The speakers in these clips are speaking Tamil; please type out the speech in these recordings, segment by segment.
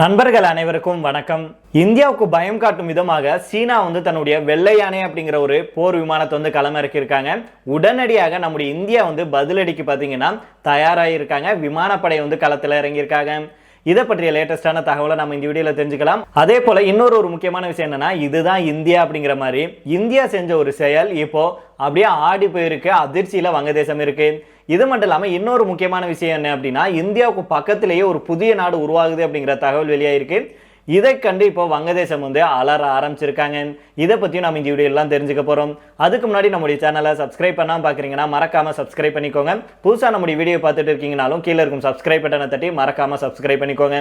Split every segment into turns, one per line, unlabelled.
நண்பர்கள் அனைவருக்கும் வணக்கம். இந்தியாவுக்கு பயம் காட்டும் விதமாக சீனா தன்னுடைய வெள்ளை யானை அப்படிங்கிற ஒரு போர் விமானத்தை களமிறக்கி இருக்காங்க. உடனடியாக நம்முடைய இந்தியா பதிலடிக்கு பார்த்தீங்கன்னா தயாராகிருக்காங்க. விமானப்படை களத்தில் இறங்கியிருக்காங்க. இதை பற்றிய லேட்டஸ்டான தகவலை நம்ம இந்த வீடியோல தெரிஞ்சுக்கலாம். அதே போல இன்னொரு முக்கியமான விஷயம் என்னன்னா, இதுதான் இந்தியா அப்படிங்கிற மாதிரி இந்தியா செஞ்ச ஒரு செயல் இப்போ அப்படியே ஆடி போயிருக்கு. அதிர்ச்சியில வங்கதேசம் இருக்கு. இது மட்டும் இல்லாமல் இன்னொரு முக்கியமான விஷயம் என்ன அப்படின்னா, இந்தியாவுக்கு பக்கத்திலேயே ஒரு புதிய நாடு உருவாகுது அப்படிங்கிற தகவல் வெளியாயிருக்கு. இதை கண்டு இப்போ வங்கதேசம் அலற ஆரம்பிச்சிருக்காங்க. இதை பற்றியும் நம்ம இந்த வீடியோ எல்லாம் தெரிஞ்சுக்க போகிறோம். அதுக்கு முன்னாடி நம்முடைய சேனலை சப்ஸ்கிரைப் பண்ணாமல் பார்க்குறீங்கன்னா மறக்காம சப்ஸ்கிரைப் பண்ணிக்கோங்க. புதுசாக நம்முடைய வீடியோ பார்த்துட்டு இருக்கீங்கனாலும் கீழே இருக்கும் சப்ஸ்கிரைப் பட்டனை தட்டி மறக்காம சப்ஸ்கிரைப் பண்ணிக்கோங்க.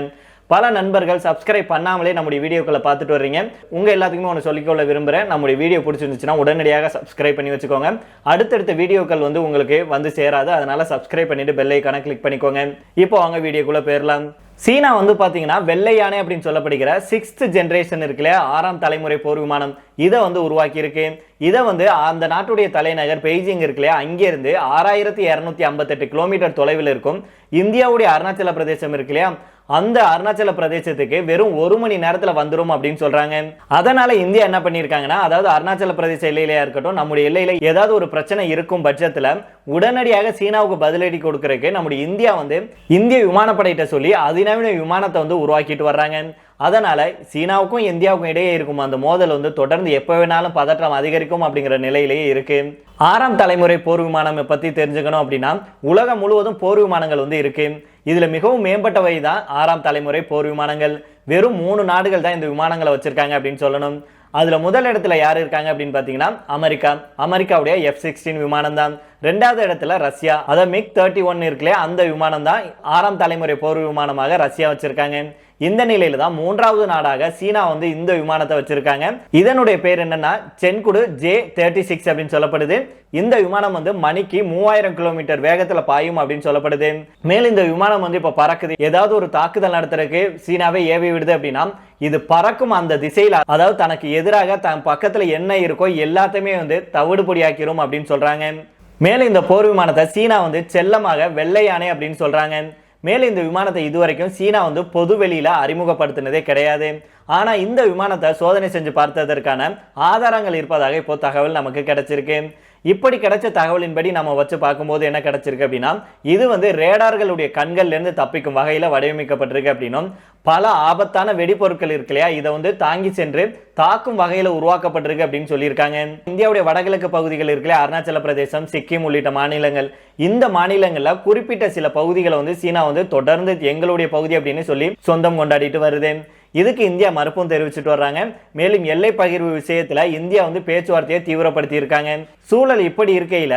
பல நண்பர்கள் சப்ஸ்கிரைப் பண்ணாமலே நம்முடைய வீடியோக்களை பார்த்துட்டு வர்றீங்க. உங்கள் எல்லாத்துக்குமே ஒன்று சொல்லிக்கொள்ள விரும்புகிறேன். நம்முடைய வீடியோ பிடிச்சிருந்துச்சுன்னா உடனடியாக சப்ஸ்கிரைப் பண்ணி வச்சுக்கோங்க. அடுத்தடுத்த வீடியோக்கள் உங்களுக்கு சேராது. அதனால சப்ஸ்கிரைப் பண்ணிட்டு பெல் ஐகானை கிளிக் பண்ணிக்கோங்க. இப்போ வாங்க வீடியோக்குள்ள போயிடலாம். சீனா பார்த்தீங்கன்னா வெள்ளை யானை அப்படின்னு சொல்லப்படுகிற 6th ஜெனரேஷன் இருக்குல்ல, 6ஆம் தலைமுறை போர் விமானம், இதை உருவாக்கி இருக்கு. இதை அந்த நாட்டுடைய தலைநகர் பெய்ஜிங் இருக்குல்லையா, அங்கிருந்து 6258 கிலோமீட்டர் தொலைவில் இருக்கும் இந்தியாவுடைய அருணாச்சல பிரதேசம் இருக்குல்லையா, அந்த அருணாச்சல பிரதேசத்துக்கு வெறும் 1 மணி நேரத்தில் வந்துடும் அப்படின்னு சொல்றாங்க. அதனால இந்தியா என்ன பண்ணியிருக்காங்கன்னா, அதாவது அருணாச்சல பிரதேச எல்லையிலேயே இருக்கட்டும், நம்முடைய எல்லையில ஏதாவது ஒரு பிரச்சனை இருக்கும் பட்சத்தில் உடனடியாக சீனாவுக்கு பதிலடி கொடுக்கறதுக்கு நம்முடைய இந்தியா இந்திய விமானப்படையிட்ட சொல்லி அதிநவீன விமானத்தை உருவாக்கிட்டு வர்றாங்க. அதனால சீனாவுக்கும் இந்தியாவுக்கும் இடையே இருக்கும் அந்த மோதல் தொடர்ந்து எப்போ வேணாலும் பதற்றம் அதிகரிக்கும் அப்படிங்கிற நிலையிலேயே இருக்கு. 6ஆம் தலைமுறை போர் விமானம் பத்தி தெரிஞ்சுக்கணும் அப்படின்னா, உலகம் முழுவதும் போர் விமானங்கள் இருக்கு. இதுல மிகவும் மேம்பட்டவை தான் 6ஆம் தலைமுறை போர் விமானங்கள். வெறும் 3 நாடுகள் தான் இந்த விமானங்களை வச்சிருக்காங்க அப்படின்னு சொல்லணும். அதுல முதல் இடத்துல யார் இருக்காங்க அப்படின்னு பாத்தீங்கன்னா அமெரிக்காவுடைய F-16 விமானம் தான். 2வது இடத்துல ரஷ்யா, அதாவது MiG-31 இருக்குல்ல, அந்த விமானம் தான் 6ஆம் தலைமுறை போர் விமானமாக ரஷ்யா வச்சிருக்காங்க. இந்த நிலையில தான் 3வது நாடாக சீனா இந்த விமானத்தை வச்சிருக்காங்க. இதனுடைய பேர் என்னன்னா சென்குடு J-36 அப்படின்னு சொல்லப்படுது. இந்த விமானம் மணிக்கு 3000 கிலோமீட்டர் வேகத்துல பாயும் அப்படின்னு சொல்லப்படுது. மேலும் இந்த விமானம் இப்ப பறக்குது. ஏதாவது ஒரு தாக்குதல் நடத்துறதுக்கு சீனாவே ஏவி விடுது அப்படின்னா, இது பறக்கும் அந்த திசையில, அதாவது தனக்கு எதிராக தன் பக்கத்துல என்ன இருக்கோ எல்லாத்தையுமே தவிடுபொடியாக்கிரும் அப்படின்னு சொல்றாங்க. மேலும் இந்த போர் விமானத்தை சீனா செல்லமாக வெள்ளை யானை அப்படின்னு சொல்றாங்க. மேலும் இந்த விமானத்தை இதுவரைக்கும் சீனா பொது வெளியில அறிமுகப்படுத்தினதே கிடையாது. ஆனா இந்த விமானத்தை சோதனை செஞ்சு பார்த்ததற்கான ஆதாரங்கள் இருப்பதாக இப்போ தகவல் நமக்கு கிடைச்சிருக்கு. இப்படி கிடைச்ச தகவலின்படி நம்ம வச்சு பார்க்கும்போது என்ன கிடைச்சிருக்கு அப்படின்னா, இது ரேடார்களுடைய கண்கள்ல இருந்து தப்பிக்கும் வகையில வடிவமைக்கப்பட்டிருக்கு அப்படின்னும், பல ஆபத்தான வெடிப்பொருட்கள் இருக்கு இல்லையா, இதை தாங்கி சென்று தாக்கும் வகையில உருவாக்கப்பட்டிருக்கு அப்படின்னு சொல்லியிருக்காங்க. இந்தியாவுடைய வடகிழக்கு பகுதிகள் இருக்குல்ல, அருணாச்சல பிரதேசம், சிக்கிம் உள்ளிட்ட மாநிலங்கள், இந்த மாநிலங்கள்ல குறிப்பிட்ட சில பகுதிகளை சீனா தொடர்ந்து எங்களுடைய பகுதி அப்படின்னு சொல்லி சொந்தம் கொண்டாடிட்டு வருது. இதுக்கு இந்தியா மறுப்பும் தெரிவிச்சுட்டு வர்றாங்க. மேலும் எல்லை பகிர்வு விஷயத்துல இந்தியா பேச்சுவார்த்தையை தீவிரப்படுத்தி இருக்காங்க. சூழல் இப்படி இருக்கையில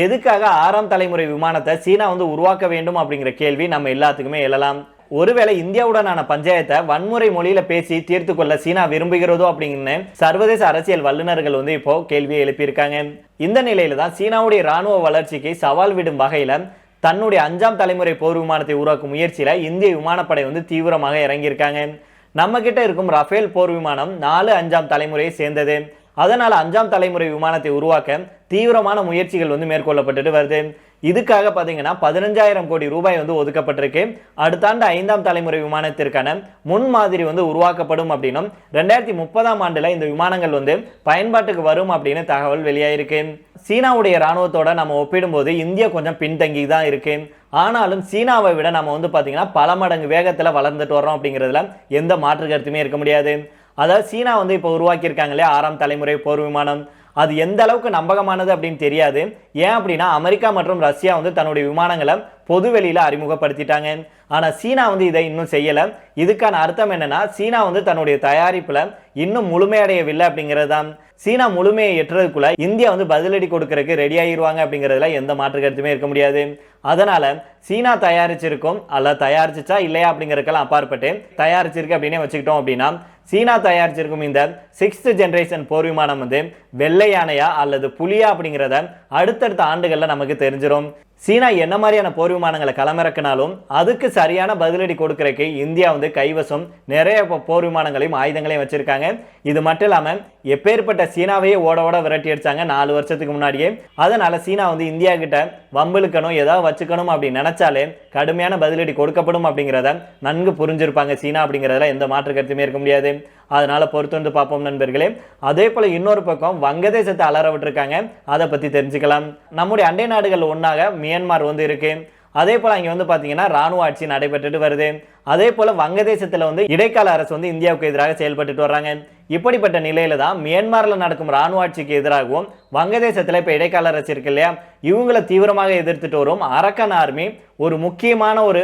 எதுக்காக 6ஆம் தலைமுறை விமானத்தை சீனா உருவாக்க வேண்டும் அப்படிங்கிற கேள்வி நம்ம எல்லாத்துக்குமே எழலாம். ஒருவேளை இந்தியாவுடனான பஞ்சாயத்தை வன்முறை மொழியில பேசி தீர்த்து கொள்ள சீனா விரும்புகிறதோ அப்படிங்கன்னு சர்வதேச அரசியல் வல்லுநர்கள் இப்போ கேள்வியை எழுப்பியிருக்காங்க. இந்த நிலையில தான் சீனாவுடைய ராணுவ வளர்ச்சிக்கு சவால் விடும் வகையில தன்னுடைய 5ஆம் தலைமுறை போர் விமானத்தை உருவாக்கும் முயற்சியில இந்திய விமானப்படை தீவிரமாக இறங்கியிருக்காங்க. நம்ம கிட்ட இருக்கும் ரஃபேல் போர் விமானம் 4 5ஆம் தலைமுறையை சேர்ந்தது. அதனால 5ஆம் தலைமுறை விமானத்தை உருவாக்க தீவிரமான முயற்சிகள் மேற்கொள்ளப்பட்டு வருது. இதுக்காக பாத்தீங்கன்னா 15,000 கோடி ரூபாய் ஒதுக்கப்பட்டிருக்கு. அடுத்த ஆண்டு 5ஆம் தலைமுறை விமானத்திற்கான முன்மாதிரி உருவாக்கப்படும் அப்படின்னும், 2030ஆம் ஆண்டுல இந்த விமானங்கள் பயன்பாட்டுக்கு வரும் அப்படின்னு தகவல் வெளியாயிருக்கு. சீனாவுடைய ராணுவத்தோட நம்ம ஒப்பிடும்போது இந்தியா கொஞ்சம் பின்தங்கி தான் இருக்கு. ஆனாலும் சீனாவை விட நம்ம பாத்தீங்கன்னா பல மடங்கு வேகத்துல வளர்ந்துட்டு வரோம் அப்படிங்கிறதுல எந்த மாற்று கருத்துமே இருக்க முடியாது. அதாவது சீனா இப்போ உருவாக்கி இருக்காங்களே 6ஆம் தலைமுறை போர் விமானம், அது எந்த அளவுக்கு நம்பகமானது அப்படின்னு தெரியாது. ஏன் அப்படின்னா அமெரிக்கா மற்றும் ரஷ்யா தன்னுடைய விமானங்களை பொது வெளியில அறிமுகப்படுத்திட்டாங்க. ஆனா சீனா இதை இன்னும் செய்யல. இதுக்கான அர்த்தம் என்னன்னா, சீனா தன்னுடைய தயாரிப்புல இன்னும் முழுமையடையவில்லை அப்படிங்கிறது தான். சீனா முழுமையை எட்டுறதுக்குள்ள இந்தியா பதிலடி கொடுக்கறதுக்கு ரெடி ஆகிடுவாங்க அப்படிங்கிறதுல எந்த மாற்று கருத்துமே இருக்க முடியாது. அதனால சீனா தயாரிச்சிருக்கும் அல்ல தயாரிச்சா இல்லையா அப்படிங்கறதுக்கெல்லாம் அப்பாற்பட்டு தயாரிச்சிருக்கு அப்படின்னே வச்சுக்கிட்டோம் அப்படின்னா, சீனா தயாரிச்சிருக்கும் இந்த 6th ஜெனரேஷன் போர் விமானம் வந்து வெள்ளை யானையா அல்லது புலியா அப்படிங்கிறத அடுத்தடுத்த ஆண்டுகள்ல நமக்கு தெரிஞ்சிடும். சீனா என்ன மாதிரியான போர் விமானங்களை களமிறக்கினாலும் அதுக்கு சரியான பதிலடி கொடுக்கறதுக்கு இந்தியா வந்து கைவசம் நிறைய போர் விமானங்களையும் ஆயுதங்களையும் வச்சிருக்காங்க. இது மட்டும் இல்லாம எப்பேற்பட்ட சீனாவையே ஓட ஓட விரட்டி அடிச்சாங்க 4 வருஷத்துக்கு முன்னாடியே. அதனால சீனா வந்து இந்தியா கிட்ட வம்பிழுக்கணும், ஏதாவது வச்சுக்கணும் அப்படின்னு நினைச்சாலே கடுமையான பதிலடி கொடுக்கப்படும் அப்படிங்கிறத நன்கு புரிஞ்சிருப்பாங்க சீனா. அப்படிங்கிறதுல எந்த மாற்று கருத்துமே இருக்க முடியாது. அதனால பொறுத்து வந்து பார்ப்போம் நண்பர்களே. அதே போல இன்னொரு பக்கம் வங்கதேசத்தை அலற விட்டுருக்காங்க, அதை பத்தி தெரிஞ்சுக்கலாம். நம்முடைய அண்டை நாடுகள் ஒன்னாக மியான்மர் வந்து இருக்கு. அதே போல இங்க வந்து பாத்தீங்கன்னா ராணுவ ஆட்சி நடைபெற்றுட்டு வருது. அதே போல வங்கதேசத்துல வந்து இடைக்கால அரசு வந்து இந்தியாவுக்கு எதிராக செயல்பட்டு வர்றாங்க. இப்படிப்பட்ட நிலையில தான் மியான்மர்ல நடக்கும் ராணுவ ஆட்சிக்கு எதிராகவும் வங்கதேசத்துல இப்ப இடைக்கால அரசு இருக்கு இல்லையா, இவங்களை தீவிரமாக எதிர்த்துட்டு வரும் அரக்கன் ஆர்மி ஒரு முக்கியமான ஒரு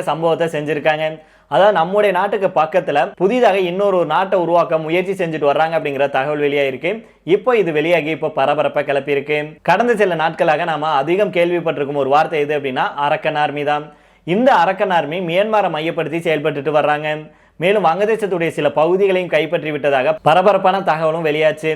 சம்பவத்தை செஞ்சிருக்காங்க. அதாவது நம்முடைய நாட்டுக்கு பக்கத்துல புதிதாக இன்னொரு நாட்டை உருவாக்க முயற்சி செஞ்சுட்டு வர்றாங்க அப்படிங்கிற தகவல் வெளியாயிருக்கு. இப்போ இது வெளியாகி இப்போ பரபரப்பை கிளப்பி இருக்கு. கடந்த சில நாட்களாக நாம அதிகம் கேள்விப்பட்டிருக்கும் ஒரு வார்த்தை எது அப்படின்னா அரக்கன் ஆர்மி தான். இந்த அரக்கன் ஆர்மி மியான்மரை மையப்படுத்தி செயல்பட்டு வர்றாங்க. மேலும் வங்கதேசத்துடைய சில பகுதிகளையும் கைப்பற்றி விட்டதாக பரபரப்பான தகவலும் வெளியாச்சு.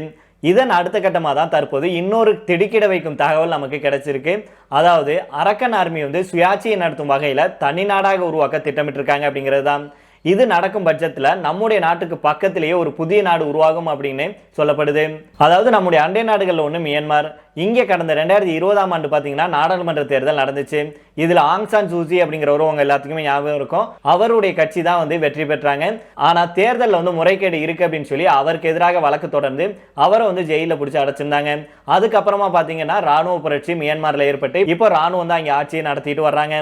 இதன் அடுத்த கட்டமாக தான் தற்போது இன்னொரு திடுக்கிட வைக்கும் தகவல் நமக்கு கிடைச்சிருக்கு. அதாவது அரக்கன் ஆர்மி வந்து சுயாட்சியை நடத்தும் வகையில் தனி நாடாக உருவாக்க திட்டமிட்டிருக்காங்க அப்படிங்கிறது தான். இது நடக்கும் பட்சத்தில் நம்முடைய நாட்டுக்கு பக்கத்திலேயே ஒரு புதிய நாடு உருவாகும் அப்படின்னு சொல்லப்படுது. அதாவது நம்முடைய அண்டை நாடுகள் ஒன்று மியான்மர். இங்கே கடந்த 2020ஆம் ஆண்டு பார்த்தீங்கன்னா நாடாளுமன்ற தேர்தல் நடந்துச்சு. இதில் ஆங் சான் சூச்சி அப்படிங்கிறவரு உங்க எல்லாத்துக்குமே ஞாபகம் இருக்கும். அவருடைய கட்சி தான் வந்து வெற்றி பெற்றாங்க. ஆனால் தேர்தலில் வந்து முறைகேடு இருக்கு அப்படின்னு சொல்லி அவருக்கு எதிராக வழக்கு தொடர்ந்து அவரை வந்து ஜெயிலில் பிடிச்சி அடைச்சிருந்தாங்க. அதுக்கப்புறமா பார்த்தீங்கன்னா ராணுவ புரட்சி மியான்மரில் ஏற்பட்டு இப்போ ராணுவம் தான் இங்கே ஆட்சியை நடத்திட்டு வர்றாங்க.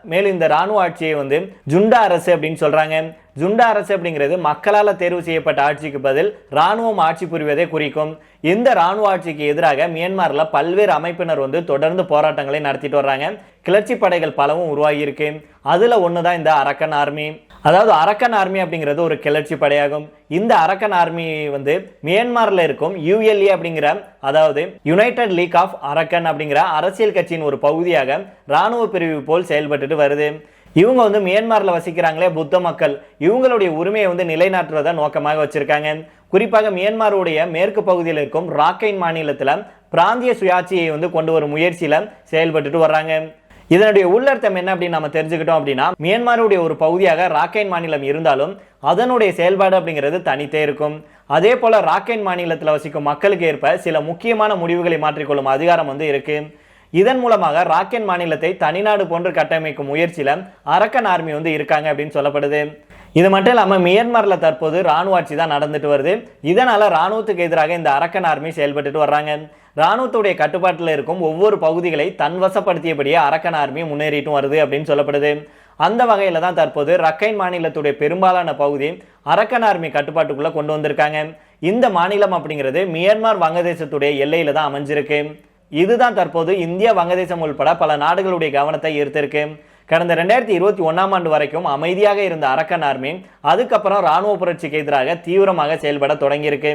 மேலும் இந்த ராணுவ ஆட்சியை வந்து ஜுண்டா அரசு அப்படின்னு சொல்றாங்க. ஜுண்டா அரசு அப்படிங்கிறது மக்களால் தேர்வு செய்யப்பட்ட ஆட்சிக்கு பதில் ராணுவம் ஆட்சி புரிவதை குறிக்கும். இந்த ராணுவ ஆட்சிக்கு எதிராக மியான்மர்ல பல்வேறு அமைப்பினர் வந்து தொடர்ந்து போராட்டங்களை நடத்திட்டு வர்றாங்க. கிளர்ச்சி படைகள் பலவும் உருவாகி இருக்கு. அதுல ஒண்ணுதான் இந்த அரக்கன் ஆர்மி. அதாவது அரக்கன் ஆர்மி அப்படிங்கிறது ஒரு கிளர்ச்சி படையாகும். இந்த அரக்கன் ஆர்மி வந்து மியான்மர்ல இருக்கும் ULA அப்படிங்கிற, அதாவது யுனைடெட் லீக் ஆஃப் அரக்கன் அப்படிங்கிற அரசியல் கட்சியின் ஒரு பகுதியாக ராணுவ பிரிவு போல் செயல்பட்டு வருது. இவங்க வந்து மியான்மர்ல வசிக்கிறாங்களே புத்த மக்கள், இவங்களுடைய உரிமையை வந்து நிலைநாட்டுவதை நோக்கமாக வச்சிருக்காங்க. குறிப்பாக மியான்மருடைய மேற்கு பகுதியில் இருக்கும் ராக்கைன் மாநிலத்துல பிராந்திய சுயாட்சியை வந்து கொண்டு வரும் முயற்சியில செயல்பட்டு வர்றாங்க. இதனுடைய உள்ளர்த்தம் என்ன அப்படின்னு நம்ம தெரிஞ்சுக்கிட்டோம் அப்படின்னா, மியான்மருடைய ஒரு பகுதியாக ராக்கைன் மாநிலம் இருந்தாலும் அதனுடைய செயல்பாடு அப்படிங்கிறது தனித்தே இருக்கும். அதே போல ராக்கைன் மாநிலத்தில் வசிக்கும் மக்களுக்கு ஏற்ப சில முக்கியமான முடிவுகளை மாற்றிக்கொள்ளும் அதிகாரம் வந்து இருக்கு. இதன் மூலமாக ராக்கைன் மாநிலத்தை தனிநாடு போன்று கட்டமைக்கும் முயற்சியில அரக்கன் ஆர்மி வந்து இருக்காங்க அப்படின்னு சொல்லப்படுது. இது மட்டும் இல்லாமல் மியான்மர்ல தற்போது ராணுவ ஆட்சி தான் நடந்துட்டு வருது. இதனால ராணுவத்துக்கு எதிராக இந்த அரக்கன் ஆர்மி செயல்பட்டு வர்றாங்க. ராணுவத்துடைய கட்டுப்பாட்டில் இருக்கும் ஒவ்வொரு பகுதிகளை தன்வசப்படுத்தியபடியே அரக்கன் ஆர்மி முன்னேறிட்டும் வருது அப்படின்னு சொல்லப்படுது. அந்த வகையில தான் தற்போது ரக்கைன் மாநிலத்துடைய பெரும்பாலான பகுதி அரக்கன் ஆர்மி கட்டுப்பாட்டுக்குள்ள கொண்டு வந்திருக்காங்க. இந்த மாநிலம் அப்படிங்கிறது மியான்மர் வங்கதேசத்துடைய எல்லையில தான் அமைஞ்சிருக்கு. இதுதான் தற்போது இந்தியா வங்கதேசம் உள்பட பல நாடுகளுடைய கவனத்தை ஈர்த்திருக்கு. கடந்த 2021ஆம் ஆண்டு வரைக்கும் அமைதியாக இருந்த அரக்கன் ஆர்மி அதுக்கப்புறம் ராணுவ புரட்சிக்கு எதிராக தீவிரமாக செயல்பட தொடங்கியிருக்கு.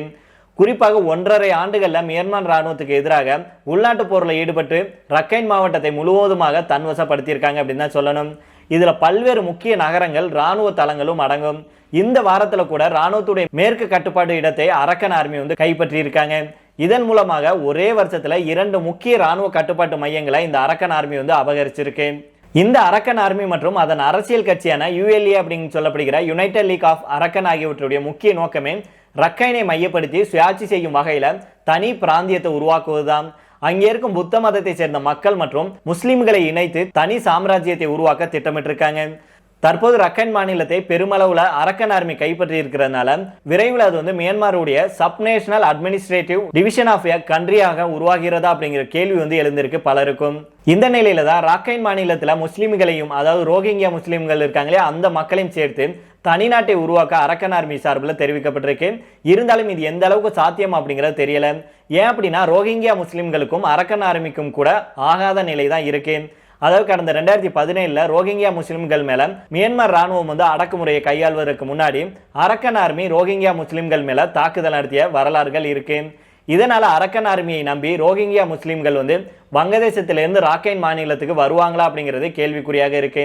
குறிப்பாக 1.5 ஆண்டுகள்ல மியான்மர் ராணுவத்துக்கு எதிராக உள்நாட்டு போரில் ஈடுபட்டு ரக்கைன் மாவட்டத்தை முழுவதுமாக தன்வசப்படுத்தியிருக்காங்க அப்படின்னு தான் சொல்லணும். இதுல பல்வேறு முக்கிய நகரங்கள் ராணுவ தளங்களும் அடங்கும். இந்த வாரத்துல கூட ராணுவத்துடைய மேற்கு கட்டுப்பாடு இடத்தை அரக்கன் ஆர்மி வந்து கைப்பற்றி இருக்காங்க. இதன் மூலமாக ஒரே வருஷத்துல 2 முக்கிய ராணுவ கட்டுப்பாட்டு மையங்களை இந்த அரக்கன் ஆர்மி வந்து அபகரிச்சிருக்கு. இந்த அரக்கன் ஆர்மி மற்றும் அதன் அரசியல் கட்சியான ULA அப்படின்னு சொல்லப்படுகிற யுனைடெட் லீக் ஆஃப் அரக்கன் ஆகியவற்றுடைய முக்கிய நோக்கமே ரக்கைனை மையப்படுத்தி சுயாட்சி செய்யும் வகையில தனி பிராந்தியத்தை உருவாக்குவதுதான். அங்கே இருக்கும் புத்த மதத்தை சேர்ந்த மக்கள் மற்றும் முஸ்லிம்களை இணைத்து தனி சாம்ராஜ்யத்தை உருவாக்க திட்டமிட்டிருக்காங்க. தற்போது ரக்கைன் மாநிலத்தை பெருமளவுல அரக்கன் ஆர்மி கைப்பற்றி இருக்கிறதுனால விரைவில் அது வந்து மியான்மருடைய சப்நேஷனல் அட்மினிஸ்ட்ரேட்டிவ் டிவிஷன் ஆஃப் எ கண்ட்ரியாக உருவாகிறதா அப்படிங்கிற கேள்வி வந்து எழுந்திருக்கு பலருக்கும். இந்த நிலையில தான் ரக்கைன் மாநிலத்துல முஸ்லிம்களையும், அதாவது ரோஹிங்கியா முஸ்லிம்கள் இருக்காங்களே அந்த மக்களையும் சேர்த்து தனிநாட்டை உருவாக்க அரக்கன் ஆர்மி சார்பில் தெரிவிக்கப்பட்டிருக்கு. இருந்தாலும் இது எந்த அளவுக்கு சாத்தியம் அப்படிங்கிறது தெரியல. ஏன் அப்படின்னா ரோஹிங்கியா முஸ்லிம்களுக்கும் அரக்கன் ஆர்மிக்கும் கூட ஆகாத நிலை தான் இருக்கு. அதாவது கடந்த 2017 ரோஹிங்கியா முஸ்லிம்கள் மேல மியான்மர் ராணுவம் வந்து அடக்குமுறையை கையாள்வதற்கு முன்னாடி அரக்கன் ஆர்மி ரோஹிங்கியா முஸ்லிம்கள் மேல தாக்குதல் நடத்திய வரலாறுகள் இருக்கு. இதனால அரக்கன் ஆர்மியை நம்பி ரோஹிங்கியா முஸ்லிம்கள் வந்து வங்கதேசத்திலிருந்து ராக்கைன் மாநிலத்துக்கு வருவாங்களா அப்படிங்கிறது கேள்விக்குறியாக இருக்கு.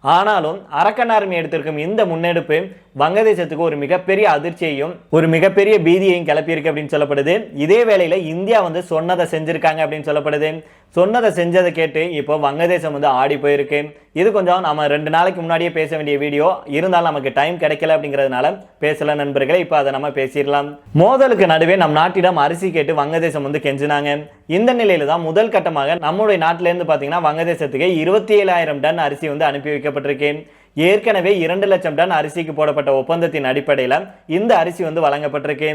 ஆனாலும் அரக்கன் ஆர்மி எடுத்திருக்கும் இந்த முன்னெடுப்பு வங்கதேசத்துக்கு ஒரு மிகப்பெரிய அதிர்ச்சியையும் ஒரு மிகப்பெரிய பீதியையும் கிளப்பியிருக்கு அப்படின்னு சொல்லப்படுது. இதே வேளையில இந்தியா வந்து சொன்னதை செஞ்சிருக்காங்க அப்படின்னு சொல்லப்படுது. சொன்னதை செஞ்சதை கேட்டு இப்போ வங்கதேசம் வந்து ஆடி போயிருக்கு. இது கொஞ்சம் நம்ம 2 நாளைக்கு முன்னாடியே பேச வேண்டிய வீடியோ, இருந்தாலும் நமக்கு டைம் கிடைக்கல அப்படிங்கிறதுனால பேசல நண்பர்களே. இப்போ அதை நம்ம பேசிடலாம். மோதலுக்கு நடுவே நம் நாட்டிடம் அரிசி கேட்டு வங்கதேசம் வந்து கெஞ்சினாங்க. இந்த நிலையில தான் முதல் கட்டமாக நம்முடைய நாட்டிலேருந்து பார்த்தீங்கன்னா வங்கதேசத்துக்கு 27,000 டன் அரிசி வந்து அனுப்பி வைக்கப்பட்டிருக்கு. ஏற்கனவே 2 லட்சம் டன் அரிசிக்கு போடப்பட்ட ஒப்பந்தத்தின் அடிப்படையில் இந்த அரிசி வந்து வழங்கப்பட்டிருக்கு.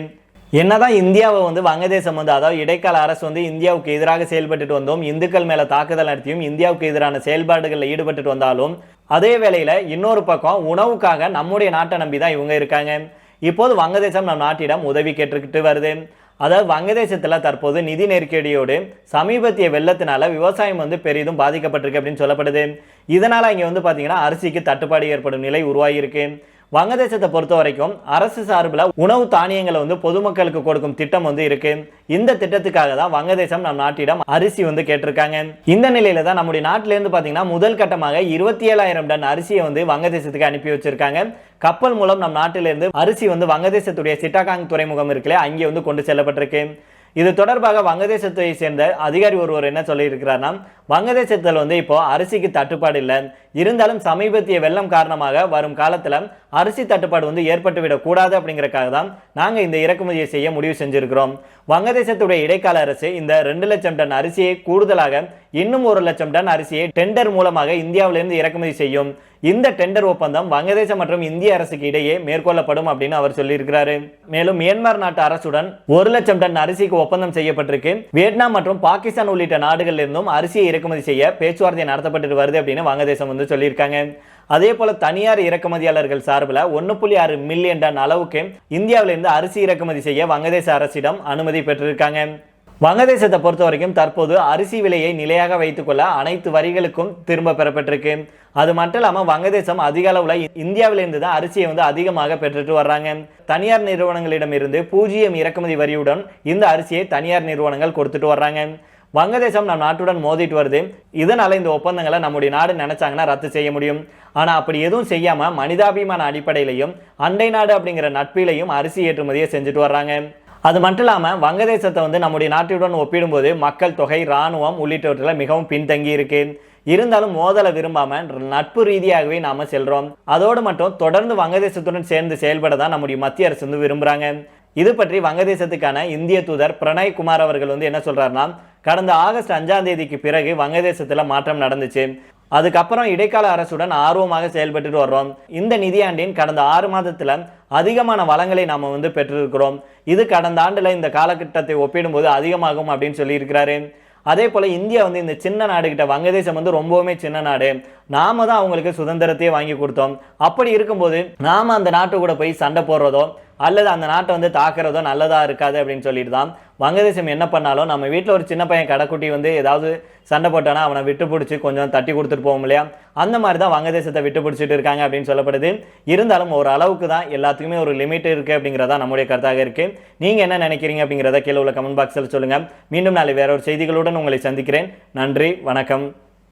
என்னதான் இந்தியாவை வந்து வங்கதேசம் வந்து அதாவது இடைக்கால அரசு வந்து இந்தியாவுக்கு எதிராக செயல்பட்டு வந்தோம், இந்துக்கள் மேல தாக்குதல் நடத்தியும் இந்தியாவுக்கு எதிரான செயல்பாடுகளில் ஈடுபட்டு வந்தாலும் அதே வேளையில இன்னொரு பக்கம் உணவுக்காக நம்முடைய நாட்டை நம்பி தான் இவங்க இருக்காங்க. இப்போது வங்கதேசம் நம் நாட்டிடம் உதவி கேட்டுக்கிட்டு வருது. அதாவது வங்கதேசத்துல தற்போது நிதி நெருக்கடியோடு சமீபத்திய வெள்ளத்தினால விவசாயம் வந்து பெரிதும் பாதிக்கப்பட்டிருக்கு அப்படின்னு சொல்லப்படுது. இதனால இங்க வந்து பாத்தீங்கன்னா அரிசிக்கு தட்டுப்பாடு ஏற்படும் நிலை உருவாகியிருக்கு. வங்கதேசத்தை பொறுத்த வரைக்கும் அரசு சார்பில் உணவு தானியங்களை வந்து பொதுமக்களுக்கு கொடுக்கும் திட்டம் வந்து இருக்கு. இந்த திட்டத்துக்காக தான் வங்கதேசம் நம் நாட்டிடம் அரிசி வந்து கேட்டிருக்காங்க. இந்த நிலையில தான் நம்முடைய நாட்டிலிருந்து பாத்தீங்கன்னா முதல் கட்டமாக 27,000 டன் அரிசியை வந்து வங்கதேசத்துக்கு அனுப்பி வச்சிருக்காங்க. கப்பல் மூலம் நம் நாட்டிலிருந்து அரிசி வந்து வங்கதேசத்துடைய சிட்டாகாங் துறைமுகம் இருக்குல்ல, அங்கே வந்து கொண்டு செல்லப்பட்டிருக்கு. இது தொடர்பாக வங்கதேசத்தை சேர்ந்த அதிகாரி ஒருவர் என்ன சொல்லியிருக்கிறார்னா, வங்கதேசத்தில் வந்து இப்போ அரிசிக்கு தட்டுப்பாடு இல்லை, இருந்தாலும் சமீபத்திய வெள்ளம் காரணமாக வரும் காலத்தில் அரிசி தட்டுப்பாடு வந்து ஏற்பட்டுவிடக் கூடாது அப்படிங்கறக்காக தான் நாங்கள் இந்த இறக்குமதியை செய்ய முடிவு செஞ்சிருக்கிறோம். வங்கதேசத்துடைய இடைக்கால அரசு இந்த 2 லட்சம் டன் அரிசியை கூடுதலாக இன்னும் 1 லட்சம் டன் அரிசியை டெண்டர் மூலமாக இந்தியாவிலிருந்து இறக்குமதி செய்யும். இந்த டெண்டர் ஒப்பந்தம் வங்கதேசம் மற்றும் இந்திய அரசுக்கு இடையே மேற்கொள்ளப்படும் அப்படின்னு அவர் சொல்லியிருக்கிறாரு. மேலும் மியான்மர் நாட்டு அரசுடன் 1 லட்சம் டன் அரிசிக்கு ஒப்பந்தம் செய்யப்பட்டிருக்கு. வியட்நாம் மற்றும் பாகிஸ்தான் உள்ளிட்ட நாடுகளில் இருந்தும் அரிசியை இறக்குமதி செய்ய பேச்சுவார்த்தை நடத்தப்பட்டு வருது அப்படின்னு வங்கதேசம் வந்து சொல்லியிருக்காங்க. அதே போல தனியார் இறக்குமதியாளர்கள் சார்பில் 1.6 மில்லியன் டன் அளவுக்கு இந்தியாவிலிருந்து அரிசி இறக்குமதி செய்ய வங்கதேச அரசிடம் அனுமதி பெற்றிருக்காங்க. வங்கதேசத்தை பொறுத்த வரைக்கும் தற்போது அரிசி விலையை நிலையாக வைத்துக் கொள்ள அனைத்து வரிகளுக்கும் திரும்ப பெறப்பட்டிருக்கு. அது மட்டும் இல்லாமல் வங்கதேசம் அதிக அளவுல இந்தியாவிலிருந்து தான் அரிசியை வந்து அதிகமாக பெற்றுட்டு வர்றாங்க. தனியார் நிறுவனங்களிடம் இருந்து 0 இறக்குமதி வரியுடன் இந்த அரிசியை தனியார் நிறுவனங்கள் கொடுத்துட்டு வர்றாங்க. வங்கதேசம் நம் நாட்டுடன் மோதிட்டு வருது. இதனால இந்த ஒப்பந்தங்களை நம்முடைய நாடு நினைச்சாங்கன்னா ரத்து செய்ய முடியும். ஆனா அப்படி எதுவும் செய்யாம மனிதாபிமான அடிப்படையிலையும் அண்டை நாடு அப்படிங்கிற நட்பிலையும் அரிசி ஏற்றுமதியை செஞ்சுட்டு வர்றாங்க. அது மட்டும் இல்லாமல் வங்கதேசத்தை வந்து நம்முடைய நாட்டுடன் ஒப்பிடும்போது மக்கள் தொகை, இராணுவம் உள்ளிட்டவற்றில் மிகவும் பின்தங்கி இருக்கு. இருந்தாலும் மோதலை விரும்பாம நட்பு ரீதியாகவே நாம செல்றோம். அதோடு மட்டும் தொடர்ந்து வங்கதேசத்துடன் சேர்ந்து செயல்பட தான் நம்முடைய மத்திய அரசு வந்து விரும்புறாங்க. இது பற்றி வங்கதேசத்துக்கான இந்திய தூதர் பிரணய் குமார் அவர்கள் வந்து என்ன சொல்றாருன்னா, கடந்த ஆகஸ்ட் 5ஆம் தேதிக்கு பிறகு வங்கதேசத்துல மாற்றம் நடந்துச்சு. அதுக்கப்புறம் இடைக்கால அரசுடன் ஆர்வமாக செயல்பட்டு வர்றோம். இந்த நிதியாண்டின் கடந்த 6 மாதத்துல அதிகமான வளங்களை நாம வந்து பெற்றிருக்கிறோம். இது கடந்த ஆண்டுல இந்த காலகட்டத்தை ஒப்பிடும்போது அதிகமாகும் அப்படின்னு சொல்லி இருக்கிறாரு. அதே போல இந்தியா வந்து இந்த சின்ன நாடுகிட்ட வங்கதேசம் வந்து ரொம்பவுமே சின்ன நாடு, நாம தான் அவங்களுக்கு சுதந்திரத்தையே வாங்கி கொடுத்தோம். அப்படி இருக்கும்போது நாம அந்த நாட்டு கூட போய் சண்டை போடுறதோ அல்லது அந்த நாட்டை வந்து தாக்குறதோ நல்லதா இருக்காது அப்படின்னு சொல்லிட்டு தான் வங்கதேசம் என்ன பண்ணாலும் நம்ம வீட்டில் ஒரு சின்ன பையன் கடைக்குட்டி வந்து ஏதாவது சண்டை போட்டானா அவனை விட்டு பிடிச்சி கொஞ்சம் தட்டி கொடுத்துட்டு போவோம் இல்லையா, அந்த மாதிரி தான் வங்கதேசத்தை விட்டு பிடிச்சிட்டு இருக்காங்க அப்படின்னு சொல்லப்படுது. இருந்தாலும் ஒரு அளவுக்கு தான் எல்லாத்துக்குமே ஒரு லிமிட் இருக்கு அப்படிங்கிறதா நம்முடைய கருத்தாக இருக்கு. நீங்க என்ன நினைக்கிறீங்க அப்படிங்கிறத கீழே உள்ள கமெண்ட் பாக்ஸில் சொல்லுங்க. மீண்டும் நாளை வேற ஒரு செய்திகளுடன் உங்களை சந்திக்கிறேன். நன்றி, வணக்கம்.